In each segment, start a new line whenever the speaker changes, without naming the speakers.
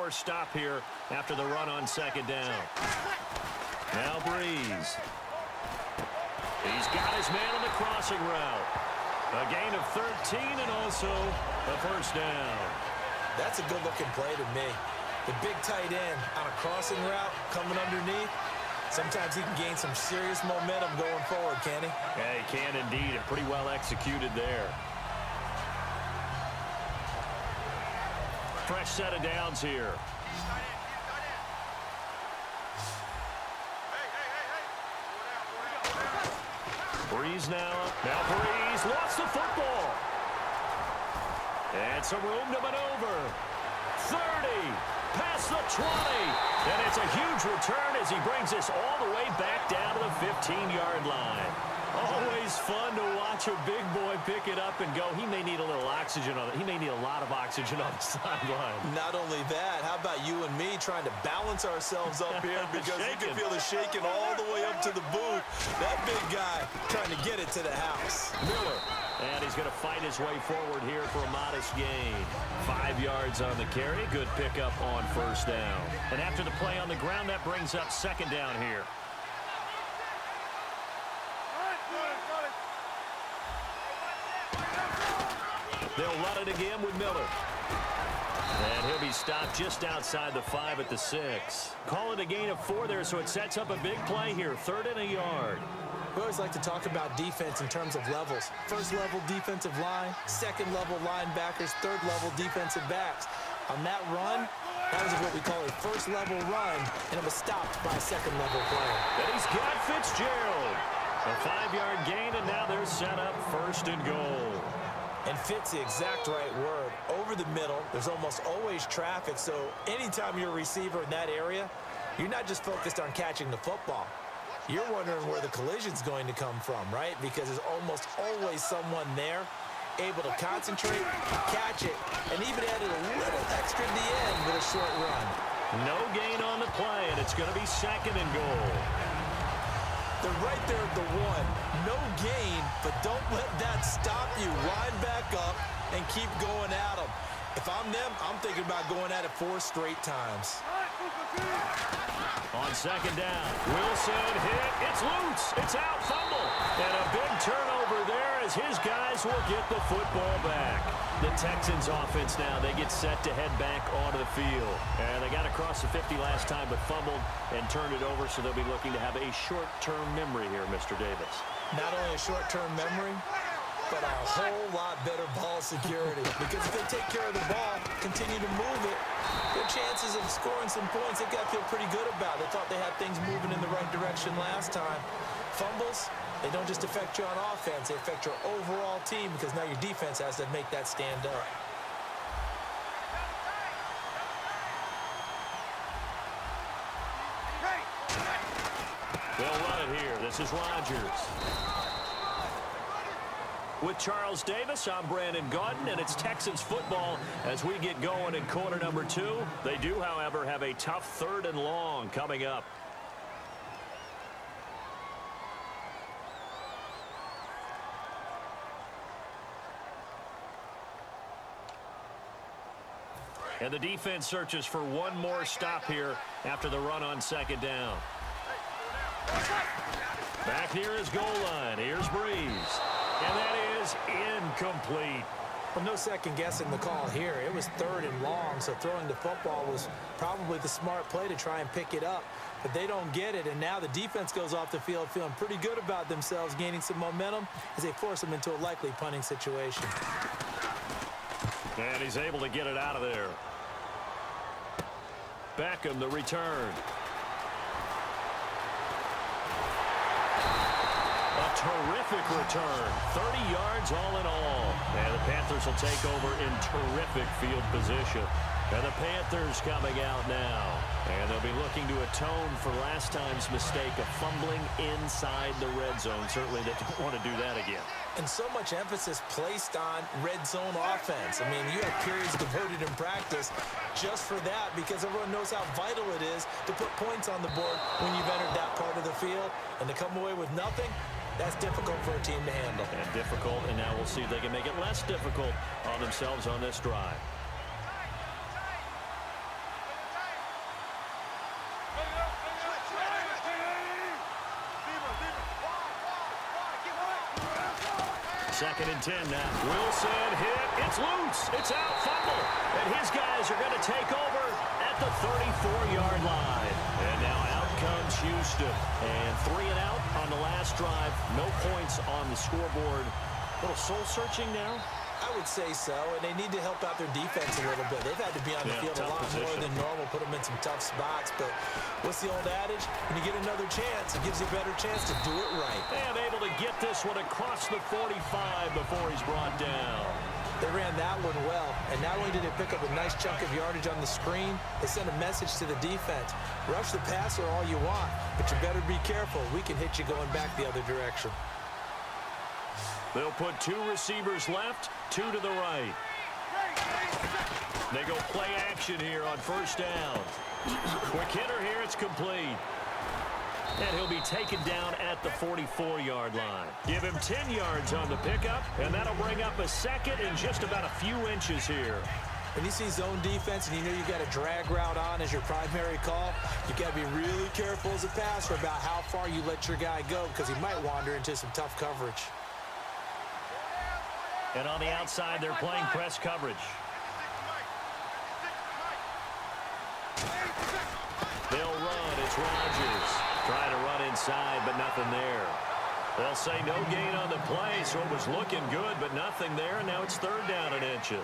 more stop here after the run on second down. Now Breeze. He's got his man on the crossing route. A gain of 13 and also a first down.
That's a good-looking play to me. The big tight end on a crossing route coming underneath. Sometimes he can gain some serious momentum going forward, can he?
Yeah, he can indeed, and pretty well executed there. Fresh set of downs here. Breeze now. Now Breeze lost the football. And some room to maneuver. 30. Past the 20. And it's a huge return as he brings us all the way back down to the 15-yard line. Always fun to watch a big boy pick it up and go. He may need a little oxygen on it. He may need a lot of oxygen on the sideline.
Not only that, how about you and me trying to balance ourselves up here because you can feel the shaking all the way up to the booth. That big guy trying to get it to the house.
Miller. And he's going to fight his way forward here for a modest gain. 5 yards on the carry. Good pickup on first down. And after the play on the ground, that brings up second down here. They'll run it again with Miller. And he'll be stopped just outside the 5 at the 6. Call it a gain of 4 there, so it sets up a big play here. 3rd and a yard.
We always like to talk about defense in terms of levels. First level defensive line, second level linebackers, third level defensive backs. On that run, that was what we call a first level run, and it was stopped by a second level player.
And he's got Fitzgerald. A 5-yard gain, and now they're set up 1st and goal.
And Fitz, the exact right word. Over the middle, there's almost always traffic, so anytime you're a receiver in that area, you're not just focused on catching the football. You're wondering where the collision's going to come from, right? Because there's almost always someone there able to concentrate, catch it, and even added a little extra at the end with a short run.
No gain on the play, and it's going to be 2nd and goal.
They're right there at the 1. No gain, but don't let that stop you. Line back up and keep going at them. If I'm them, I'm thinking about going at it 4 straight times.
On second down, Wilson hit. It's loose. It's out. Fumble. And a big turnover there as his guys will get the football back. The Texans offense now, they get set to head back onto the field. And they got across the 50 last time but fumbled and turned it over, so they'll be looking to have a short-term memory here, Mr. Davis.
Not only a short-term memory, but a whole lot better ball security. Because if they take care of the ball, continue to move it, their chances of scoring some points, they've got to feel pretty good about. They thought they had things moving in the right direction last time. Fumbles, they don't just affect you on offense, they affect your overall team because now your defense has to make that stand up.
They'll run it here. This is Rodgers. With Charles Davis, I'm Brandon Gaudin, and it's Texans football as we get going in quarter number 2. They do, however, have a tough 3rd and long coming up. And the defense searches for one more stop here after the run on second down. Back near his goal line. Here's Breeze. And that is incomplete.
Well, no second guessing the call here. It was 3rd and long, so throwing the football was probably the smart play to try and pick it up. But they don't get it, and now the defense goes off the field feeling pretty good about themselves, gaining some momentum as they force them into a likely punting situation.
And he's able to get it out of there. Beckham, the return. A terrific return. 30 yards all in all. And the Panthers will take over in terrific field position. And the Panthers coming out now. And they'll be looking to atone for last time's mistake of fumbling inside the red zone. Certainly they don't want to do that again.
And so much emphasis placed on red zone offense. I mean, you have periods devoted in practice just for that because everyone knows how vital it is to put points on the board when you've entered that part of the field. And to come away with nothing, that's difficult for a team to handle.
And difficult, and now we'll see if they can make it less difficult on themselves on this drive. 2nd and 10 now. Wilson hit. It's loose. It's out. Fumble. And his guys are going to take over at the 34-yard line. And now out comes Houston. And 3 and out on the last drive. No points on the scoreboard. A little soul-searching now.
I would say so, and they need to help out their defense a little bit. They've had to be on the field a lot more than normal, put them in some tough spots. But what's the old adage? When you get another chance, it gives you a better chance to do it right.
And able to get this one across the 45 before he's brought down.
They ran that one well, and not only did they pick up a nice chunk of yardage on the screen, they sent a message to the defense. Rush the passer all you want, but you better be careful. We can hit you going back the other direction.
They'll put 2 receivers left, 2 to the right. They go play action here on 1st down. Quick hitter here, it's complete. And he'll be taken down at the 44-yard line. Give him 10 yards on the pickup, and that'll bring up a 2nd and just about a few inches here.
When you see zone defense and you know you got a drag route on as your primary call, you got to be really careful as a passer about how far you let your guy go because he might wander into some tough coverage.
And on the outside, they're playing press coverage. They'll run. It's Rodgers. Trying to run inside, but nothing there. They'll say no gain on the play, so it was looking good, but nothing there. And now it's 3rd down and inches.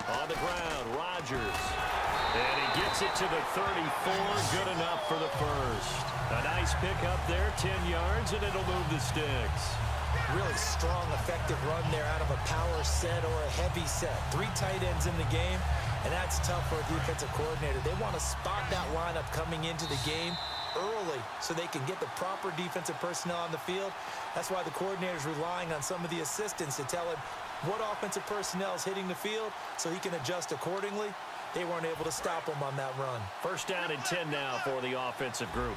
On the ground, Rodgers. And he gets it to the 34. Good enough for the first. A nice pickup there, 10 yards, and it'll move the sticks.
Really strong, effective run there out of a power set or a heavy set. 3 tight ends in the game, and that's tough for a defensive coordinator. They want to spot that lineup coming into the game early so they can get the proper defensive personnel on the field. That's why the coordinator is relying on some of the assistants to tell him what offensive personnel is hitting the field so he can adjust accordingly. They weren't able to stop him on that run.
1st down and 10 now for the offensive group.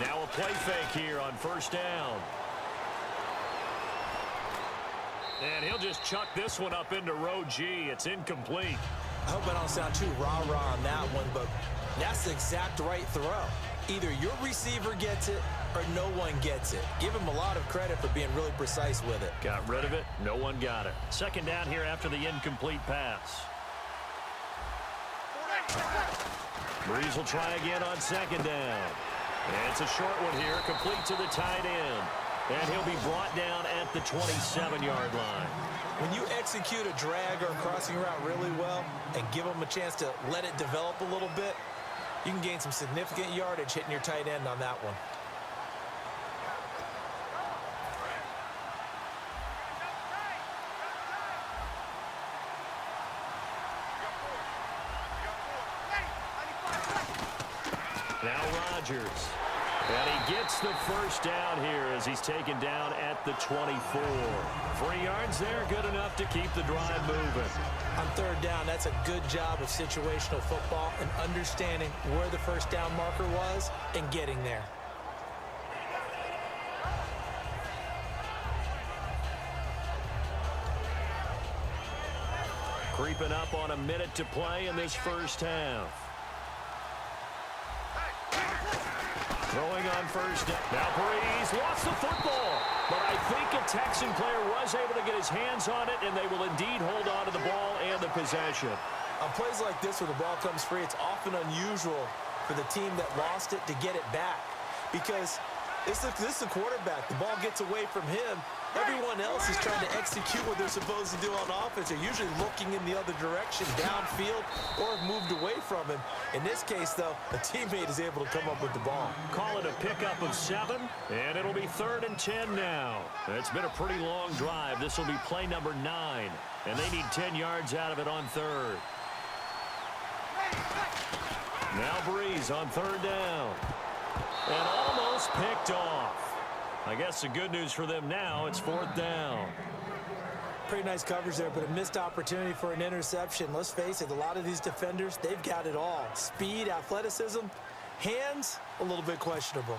Now a play fake here on 1st down. And he'll just chuck this one up into row G. It's incomplete.
I hope I don't sound too rah-rah on that one, but that's the exact right throw. Either your receiver gets it or no one gets it. Give him a lot of credit for being really precise with it.
Got rid of it. No one got it. 2nd down here after the incomplete pass. Breeze will try again on 2nd down. And it's a short one here, complete to the tight end. And he'll be brought down at the 27-yard line.
When you execute a drag or a crossing route really well and give them a chance to let it develop a little bit, you can gain some significant yardage hitting your tight end on that one.
Now Rodgers. And he gets the 1st down here as he's taken down at the 24. 3 yards there, good enough to keep the drive moving.
On 3rd down, that's a good job of situational football and understanding where the 1st down marker was and getting there.
Creeping up on a minute to play in this 1st half. Throwing on 1st down. Now Breeze lost the football. But I think a Texan player was able to get his hands on it, and they will indeed hold on to the ball and the possession.
On plays like this where the ball comes free, it's often unusual for the team that lost it to get it back. Because this is the quarterback. The ball gets away from him. Everyone else is trying to execute what they're supposed to do on offense. They're usually looking in the other direction, downfield, or have moved away from him. In this case, though, a teammate is able to come up with the ball.
Call it a pickup of 7, and it'll be 3rd and 10 now. It's been a pretty long drive. This will be play number 9, and they need 10 yards out of it on 3rd. Now Breeze on 3rd down. And almost picked off. I guess the good news for them now, it's 4th down.
Pretty nice coverage there, but a missed opportunity for an interception. Let's face it, a lot of these defenders, they've got it all. Speed, athleticism, hands, a little bit questionable.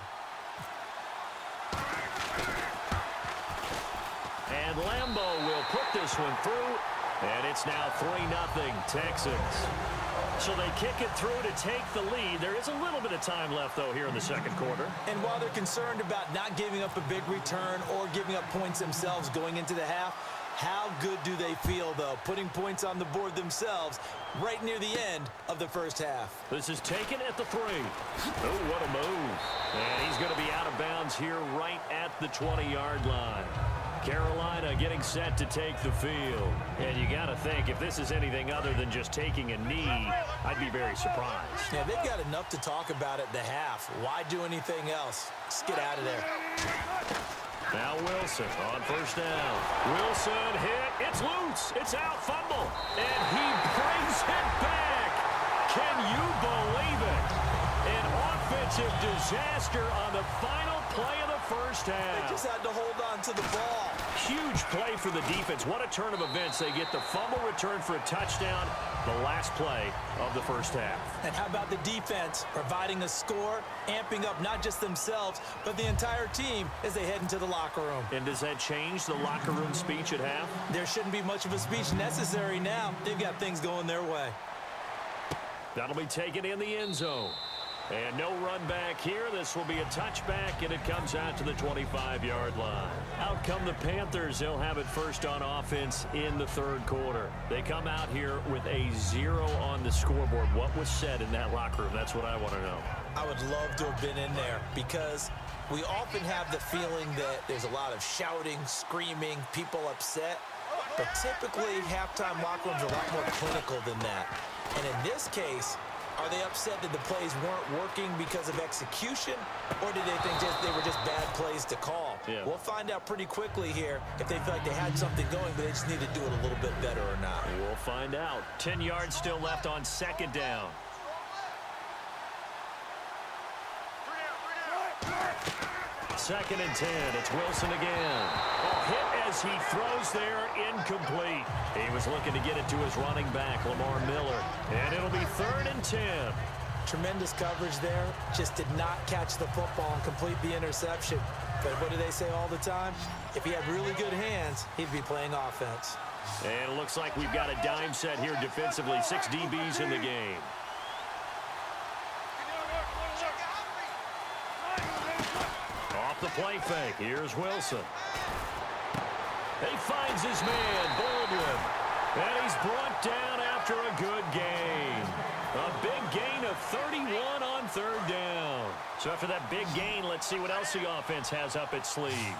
And Lambeau will put this one through, and it's now 3-0 Texans. So they kick it through to take the lead. There is a little bit of time left, though, here in the second quarter.
And while they're concerned about not giving up a big return or giving up points themselves going into the half, how good do they feel, though, putting points on the board themselves right near the end of the first half?
This is taken at the 3. Oh, what a move. And he's going to be out of bounds here right at the 20-yard line. Carolina getting set to take the field. And you got to think, if this is anything other than just taking a knee, I'd be very surprised.
Yeah, they've got enough to talk about at the half. Why do anything else? Just get out of there.
Now Wilson on first down. Wilson hit. It's loose. It's out. Fumble. And he brings it back. Can you believe it? An offensive disaster on the final play of the first half.
They just had to hold on to the ball.
Huge play for the defense. What a turn of events. They get the fumble return for a touchdown, the last play of the first half.
And how about the defense providing a score, amping up not just themselves, but the entire team as they head into the locker room.
And does that change the locker room speech at half?
There shouldn't be much of a speech necessary now. They've got things going their way.
That'll be taken in the end zone. And no run back here. This will be a touchback, and it comes out to the 25-yard line. Out come the Panthers. They'll have it first on offense in the third quarter. They come out here with a 0 on the scoreboard. What was said in that locker room? That's what I want to know.
I would love to have been in there because we often have the feeling that there's a lot of shouting, screaming, people upset. But typically, halftime locker rooms are a lot more clinical than that. And in this case, are they upset that the plays weren't working because of execution, or did they think they were just bad plays to call?
Yeah.
We'll find out pretty quickly here if they feel like they had something going, but they just need to do it a little bit better or not.
We'll find out. 10 yards still left on second down. Second and 10. It's Wilson again. A hit as he throws there, incomplete. He was looking to get it to his running back, Lamar Miller. And it'll be third and 10.
Tremendous coverage there. Just did not catch the football and complete the interception. But what do they say all the time? If he had really good hands, he'd be playing offense.
And it looks like we've got a dime set here defensively. 6 DBs in the game. Off the play fake. Here's Wilson. He finds his man, Baldwin. And he's brought down after a good gain. A big gain of 31 on third down. So after that big gain, let's see what else the offense has up its sleeve.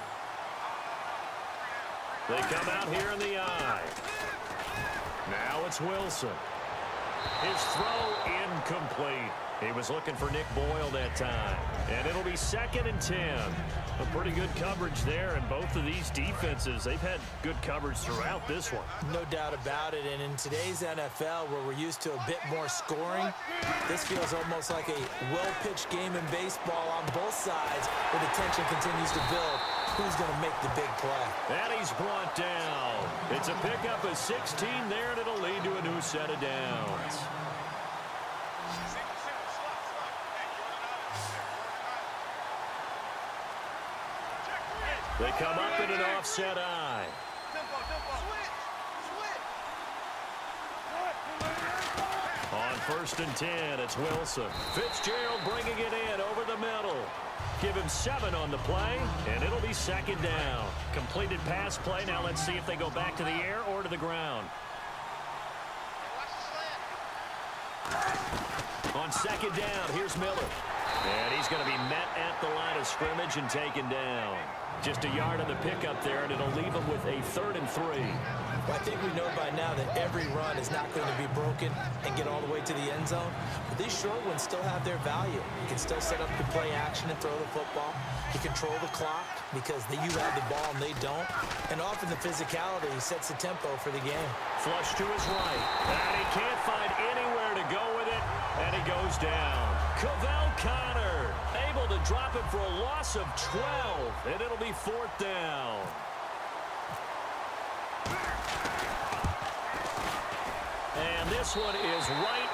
They come out here in the eye. Now it's Wilson. His throw incomplete. He was looking for Nick Boyle that time. And it'll be second and 10. A pretty good coverage there, and both of these defenses, they've had good coverage throughout this one.
No doubt about it, and in today's NFL, where we're used to a bit more scoring, this feels almost like a well-pitched game in baseball on both sides, where the tension continues to build. Who's going to make the big play?
And he's brought down. It's a pickup of 16 there, and it'll lead to a new set of downs. They come up in an offset eye. On first and 10, it's Wilson. Fitzgerald bringing it in over the middle. Give him 7 on the play, and it'll be second down. Completed pass play. Now let's see if they go back to the air or to the ground. On second down, here's Miller. And he's going to be met at the line of scrimmage and taken down. Just a yard on the pickup there, and it'll leave him with a 3rd and 3.
Well, I think we know by now that every run is not going to be broken and get all the way to the end zone. But these short ones still have their value. You can still set up the play action and throw the football. You control the clock because you have the ball and they don't. And often the physicality sets the tempo for the game.
Flush to his right. And he can't find anywhere to go with it. And he goes down. Cavell Connor able to drop it for a loss of 12. And it'll be 4th down. And this one is right